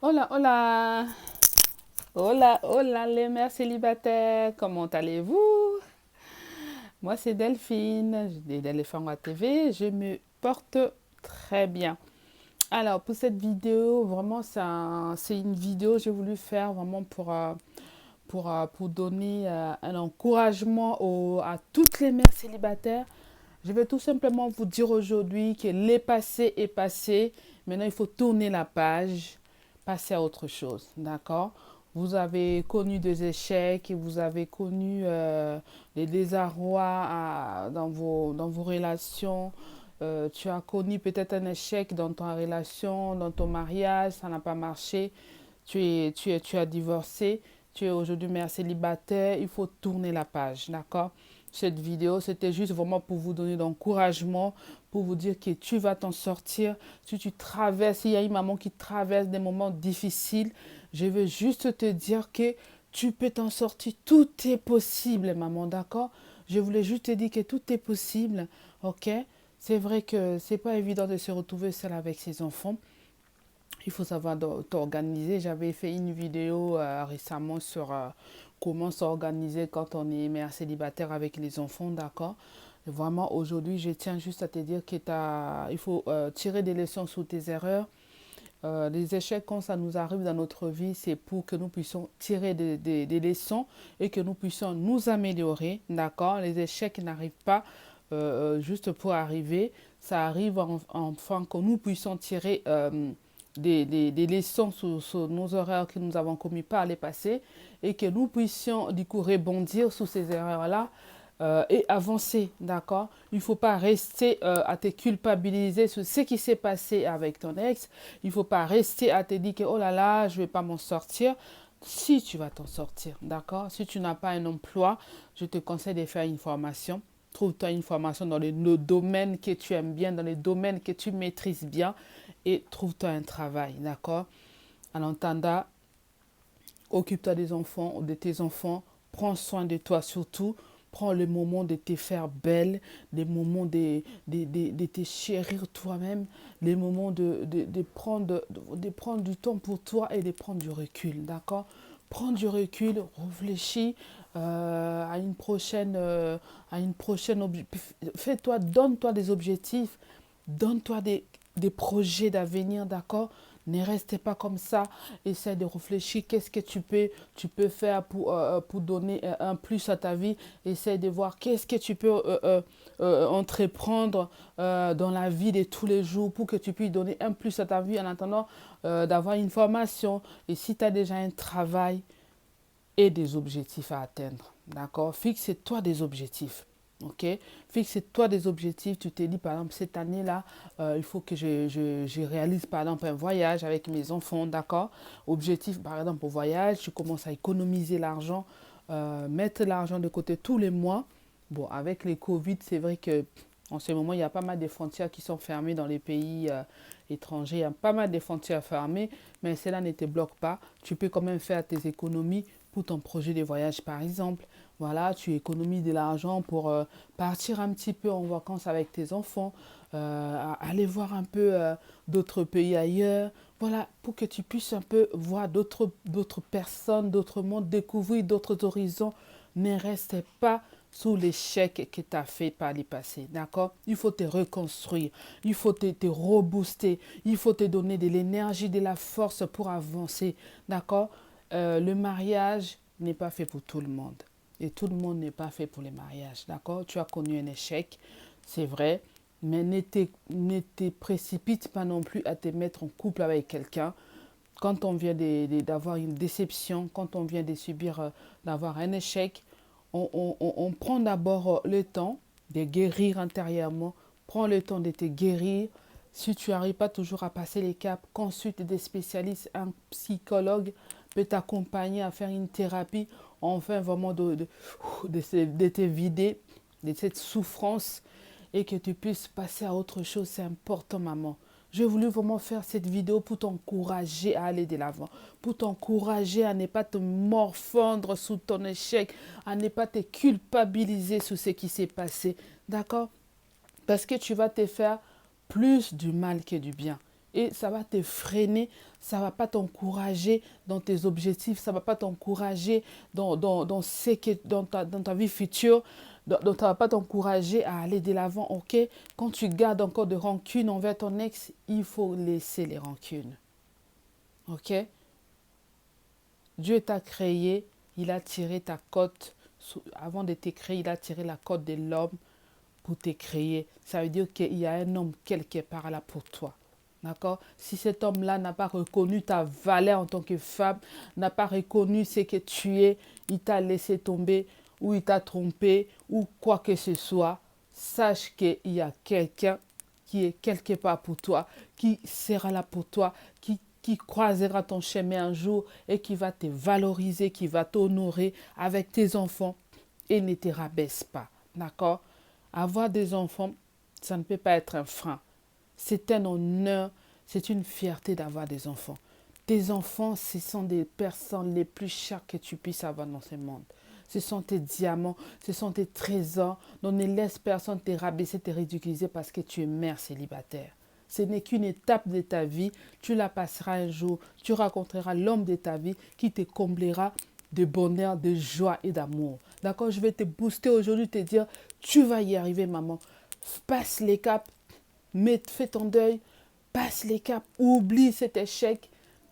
Hola, hola, hola, hola les mères célibataires, comment allez-vous? Moi c'est Delphine, d'Éléphant à TV, je me porte très bien. Alors pour cette vidéo, vraiment c'est une vidéo que j'ai voulu faire vraiment pour donner un encouragement à toutes les mères célibataires. Je vais tout simplement vous dire aujourd'hui que le passé est passé. Maintenant, il faut tourner la page, passer à autre chose. D'accord? Vous avez connu des échecs, vous avez connu des désarrois dans vos relations. Tu as connu peut-être un échec dans ta relation, dans ton mariage, ça n'a pas marché. Tu as divorcé, tu es aujourd'hui mère célibataire, il faut tourner la page, d'accord? Cette vidéo, c'était juste vraiment pour vous donner d'encouragement, pour vous dire que tu vas t'en sortir. Si tu traverses, il y a une maman qui traverse des moments difficiles, je veux juste te dire que tu peux t'en sortir. Tout est possible, maman, d'accord? Je voulais juste te dire que tout est possible, ok? C'est vrai que c'est pas évident de se retrouver seul avec ses enfants. Il faut savoir t'organiser. J'avais fait une vidéo récemment sur comment s'organiser quand on est mère célibataire avec les enfants, d'accord? Et vraiment, aujourd'hui, je tiens juste à te dire il faut tirer des leçons sur tes erreurs. Les échecs, quand ça nous arrive dans notre vie, c'est pour que nous puissions tirer des leçons et que nous puissions nous améliorer, d'accord? Les échecs n'arrivent pas juste pour arriver. Ça arrive enfin que nous puissions tirer des leçons sur nos erreurs que nous avons commises par les passés et que nous puissions du coup rebondir sur ces erreurs-là et avancer, d'accord? Il ne faut pas rester à te culpabiliser sur ce qui s'est passé avec ton ex. Il ne faut pas rester à te dire que oh là là, je ne vais pas m'en sortir. Si tu vas t'en sortir, d'accord? Si tu n'as pas un emploi, je te conseille de faire une formation. Trouve-toi une formation dans le domaine que tu aimes bien, dans les domaines que tu maîtrises bien et trouve-toi un travail, d'accord? En entendant, occupe-toi des enfants, de tes enfants, prends soin de toi surtout, prends le moment de te faire belle, les moments de te chérir toi-même, les moments de prendre du temps pour toi et de prendre du recul, d'accord? Prends du recul, réfléchis à une prochaine fais-toi, donne-toi des objectifs, donne-toi des projets d'avenir, d'accord? Ne restez pas comme ça. Essaie de réfléchir. Qu'est-ce que tu peux faire pour donner un plus à ta vie. Essaie de voir qu'est-ce que tu peux entreprendre dans la vie de tous les jours pour que tu puisses donner un plus à ta vie en attendant d'avoir une formation. Et si tu as déjà un travail, et des objectifs à atteindre. D'accord? Fixe-toi des objectifs. Ok? Fixe-toi des objectifs. Tu te dis, par exemple, cette année-là, il faut que je réalise, par exemple, un voyage avec mes enfants. D'accord? Objectif, par exemple, au voyage, tu commences à économiser l'argent, mettre l'argent de côté tous les mois. Bon, avec les Covid, c'est vrai que en ce moment, il y a pas mal de frontières qui sont fermées dans les pays étrangers. Il y a pas mal de frontières fermées, mais cela ne te bloque pas. Tu peux quand même faire tes économies pour ton projet de voyage, par exemple. Voilà, tu économises de l'argent pour partir un petit peu en vacances avec tes enfants, aller voir un peu d'autres pays ailleurs. Voilà, pour que tu puisses un peu voir d'autres personnes, d'autres mondes, découvrir d'autres horizons. Ne reste pas sous l'échec que tu as fait par les passés. D'accord? Il faut te reconstruire. Il faut te rebooster. Il faut te donner de l'énergie, de la force pour avancer. D'accord? Le mariage n'est pas fait pour tout le monde. Et tout le monde n'est pas fait pour les mariages. D'accord? Tu as connu un échec, c'est vrai. Mais ne te précipite pas non plus à te mettre en couple avec quelqu'un quand on vient d'avoir une déception, quand on vient de subir, d'avoir un échec, on prend d'abord le temps de guérir intérieurement, prends le temps de te guérir. Si tu n'arrives pas toujours à passer les caps, consulte des spécialistes, un psychologue peut t'accompagner à faire une thérapie, enfin vraiment de te vider de cette souffrance et que tu puisses passer à autre chose. C'est important, maman. J'ai voulu vraiment faire cette vidéo pour t'encourager à aller de l'avant, pour t'encourager à ne pas te morfondre sous ton échec, à ne pas te culpabiliser sur ce qui s'est passé. D'accord? Parce que tu vas te faire plus du mal que du bien. et ça va te freiner, ça ne va pas t'encourager dans tes objectifs, ça ne va pas t'encourager dans ta vie future, ça ne va pas t'encourager à aller de l'avant, ok? Quand tu gardes encore de rancune envers ton ex, il faut laisser les rancunes, ok? Dieu t'a créé, il a tiré ta cote, avant de te créer, il a tiré la cote de l'homme pour te créer. Ça veut dire qu'il y a un homme quelque part là pour toi. D'accord? Si cet homme-là n'a pas reconnu ta valeur en tant que femme, n'a pas reconnu ce que tu es, il t'a laissé tomber ou il t'a trompé ou quoi que ce soit, sache qu'il y a quelqu'un qui est quelque part pour toi, qui sera là pour toi, qui croisera ton chemin un jour et qui va te valoriser, qui va t'honorer avec tes enfants et ne te rabaisse pas. D'accord? Avoir des enfants, ça ne peut pas être un frein. C'est un honneur, c'est une fierté d'avoir des enfants. Tes enfants, ce sont des personnes les plus chères que tu puisses avoir dans ce monde. Ce sont tes diamants, ce sont tes trésors. Donc ne laisse personne te rabaisser, te ridiculiser parce que tu es mère célibataire. Ce n'est qu'une étape de ta vie. Tu la passeras un jour. Tu rencontreras l'homme de ta vie qui te comblera de bonheur, de joie et d'amour. D'accord? Je vais te booster aujourd'hui, te dire, tu vas y arriver, maman. Passe les caps, fais ton deuil, passe les caps, oublie cet échec,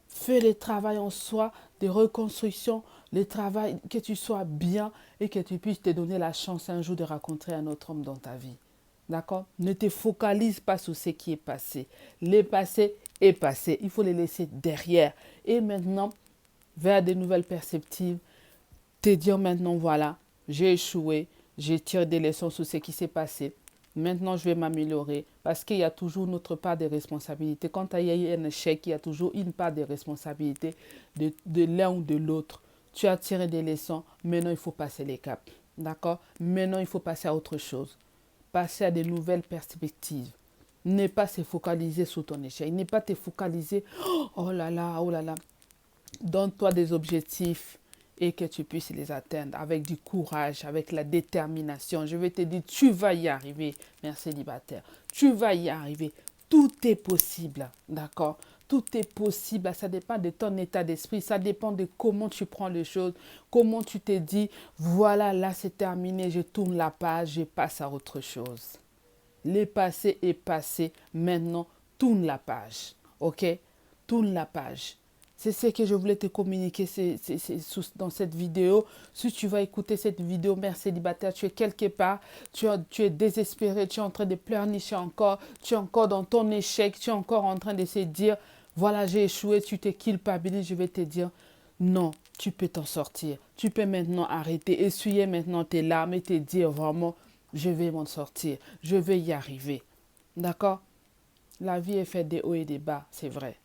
fais le travail en soi, de reconstruction, le travail, que tu sois bien et que tu puisses te donner la chance un jour de rencontrer un autre homme dans ta vie. D'accord? Ne te focalise pas sur ce qui est passé. Le passé est passé. Il faut le laisser derrière. Et maintenant, vers de nouvelles perspectives, te dire maintenant, voilà, j'ai échoué, j'ai tiré des leçons sur ce qui s'est passé. Maintenant, je vais m'améliorer parce qu'il y a toujours notre part de responsabilité. Quand il y a eu un échec, il y a toujours une part de responsabilité de l'un ou de l'autre. Tu as tiré des leçons, maintenant il faut passer les caps. D'accord? Maintenant, il faut passer à autre chose. Passer à de nouvelles perspectives. Ne pas se focaliser sur ton échec. Ne pas te focaliser, oh là là, oh là là. Donne-toi des objectifs et que tu puisses les atteindre avec du courage, avec la détermination. Je vais te dire, tu vas y arriver, mère célibataire. Tu vas y arriver. Tout est possible, d'accord? Tout est possible. Ça dépend de ton état d'esprit. Ça dépend de comment tu prends les choses. Comment tu te dis, voilà, là c'est terminé. Je tourne la page, je passe à autre chose. Le passé est passé. Maintenant, tourne la page. OK? Tourne la page. C'est ce que je voulais te communiquer dans cette vidéo. Si tu vas écouter cette vidéo, mère célibataire, tu es quelque part, tu es désespéré, tu es en train de pleurnicher encore, tu es encore dans ton échec, tu es encore en train de se dire, voilà, j'ai échoué, tu te culpabilises, je vais te dire, non, tu peux t'en sortir. Tu peux maintenant arrêter, essuyer maintenant tes larmes et te dire vraiment, je vais m'en sortir, je vais y arriver. D'accord? La vie est faite des hauts et des bas, c'est vrai.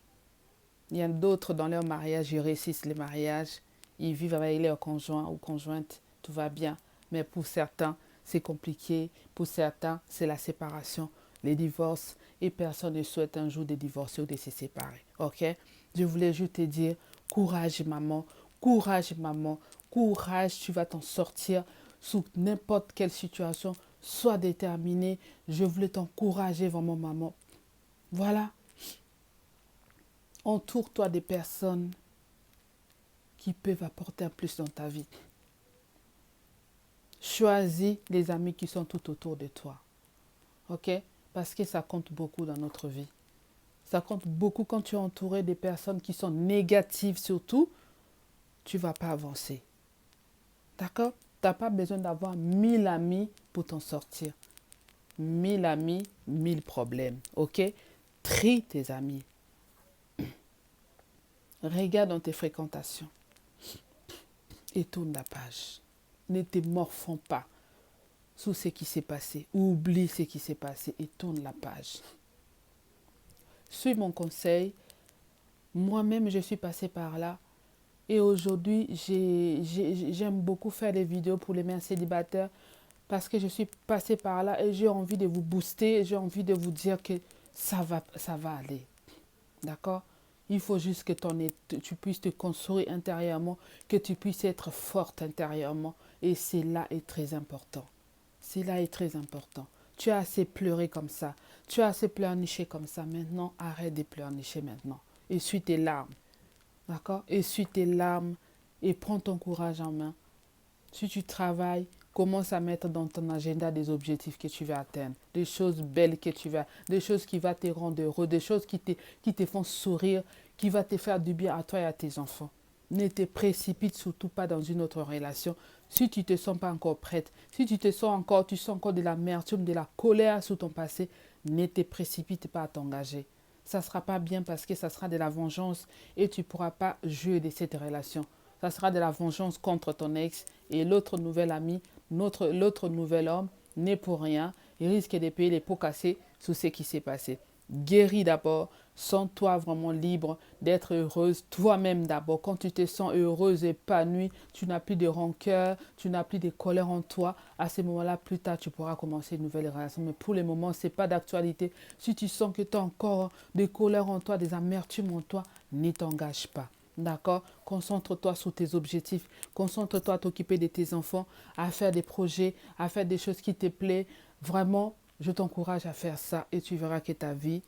Il y a d'autres dans leur mariage, ils réussissent le mariage, ils vivent avec leur conjoint ou conjointe, tout va bien. Mais pour certains, c'est compliqué. Pour certains, c'est la séparation, les divorces. Et personne ne souhaite un jour de divorcer ou de se séparer. Ok? Je voulais juste te dire, courage maman, courage maman, courage, tu vas t'en sortir sous n'importe quelle situation. Sois déterminée. Je voulais t'encourager vraiment maman. Voilà. Entoure-toi des personnes qui peuvent apporter un plus dans ta vie. Choisis les amis qui sont tout autour de toi. Ok? Parce que ça compte beaucoup dans notre vie. Ça compte beaucoup quand tu es entouré des personnes qui sont négatives surtout. Tu ne vas pas avancer. D'accord? Tu n'as pas besoin d'avoir 1000 amis pour t'en sortir. 1000 amis, 1000 problèmes. Ok? Trie tes amis. Regarde dans tes fréquentations et tourne la page. Ne te morfonds pas sous ce qui s'est passé. Oublie ce qui s'est passé et tourne la page. Suis mon conseil. Moi-même, je suis passée par là. Et aujourd'hui, j'aime beaucoup faire des vidéos pour les mères célibataires parce que je suis passée par là et j'ai envie de vous booster. J'ai envie de vous dire que ça va aller. D'accord? Il faut juste que tu puisses te construire intérieurement, que tu puisses être forte intérieurement. Et cela est très important. Cela est très important. Tu as assez pleuré comme ça. Tu as assez pleurniché comme ça. Maintenant, arrête de pleurnicher maintenant. Essuie tes larmes. D'accord? Essuie tes larmes et prends ton courage en main. Si tu travailles, commence à mettre dans ton agenda des objectifs que tu vas atteindre, des choses belles que tu vas, des choses qui vont te rendre heureux, des choses qui te font sourire, qui vont te faire du bien à toi et à tes enfants. Ne te précipite surtout pas dans une autre relation si tu ne te sens pas encore prête, si tu sens encore de l'amertume, de la colère sur ton passé, ne te précipite pas à t'engager. Ça ne sera pas bien parce que ça sera de la vengeance et tu ne pourras pas jouer de cette relation. Ça sera de la vengeance contre ton ex et l'autre nouvel ami, l'autre nouvel homme n'est pour rien. Il risque de payer les pots cassés sur ce qui s'est passé. Guéris d'abord, sens-toi vraiment libre d'être heureuse toi-même d'abord. Quand tu te sens heureuse, épanouie, tu n'as plus de rancœur, tu n'as plus de colère en toi. À ce moment-là, plus tard, tu pourras commencer une nouvelle relation. Mais pour le moment, ce n'est pas d'actualité. Si tu sens que tu as encore des colères en toi, des amertumes en toi, ne t'engage pas. D'accord? Concentre-toi sur tes objectifs. Concentre-toi à t'occuper de tes enfants, à faire des projets, à faire des choses qui te plaisent. Vraiment, je t'encourage à faire ça et tu verras que ta vie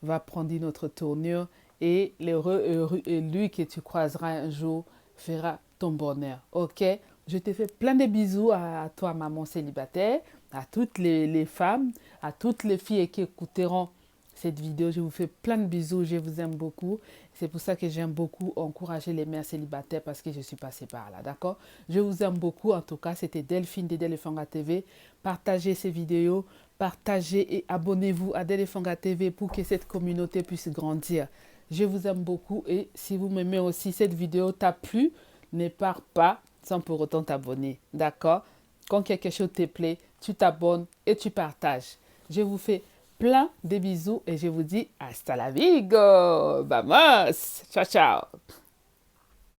va prendre une autre tournure et l'heureux élu que tu croiseras un jour fera ton bonheur. Ok? Je te fais plein de bisous à toi, maman célibataire, à toutes les femmes, à toutes les filles qui écouteront cette vidéo. Je vous fais plein de bisous, je vous aime beaucoup. C'est pour ça que j'aime beaucoup encourager les mères célibataires parce que je suis passée par là, d'accord? Je vous aime beaucoup. En tout cas, c'était Delphine de Delefanga TV. Partagez ces vidéos, partagez et abonnez-vous à Delefanga TV pour que cette communauté puisse grandir. Je vous aime beaucoup et si vous m'aimez aussi, cette vidéo t'a plu, ne pars pas sans pour autant t'abonner, d'accord? Quand quelque chose te plaît, tu t'abonnes et tu partages. Je vous fais plein de bisous et je vous dis hasta la vigo. Vamos. Ciao, ciao.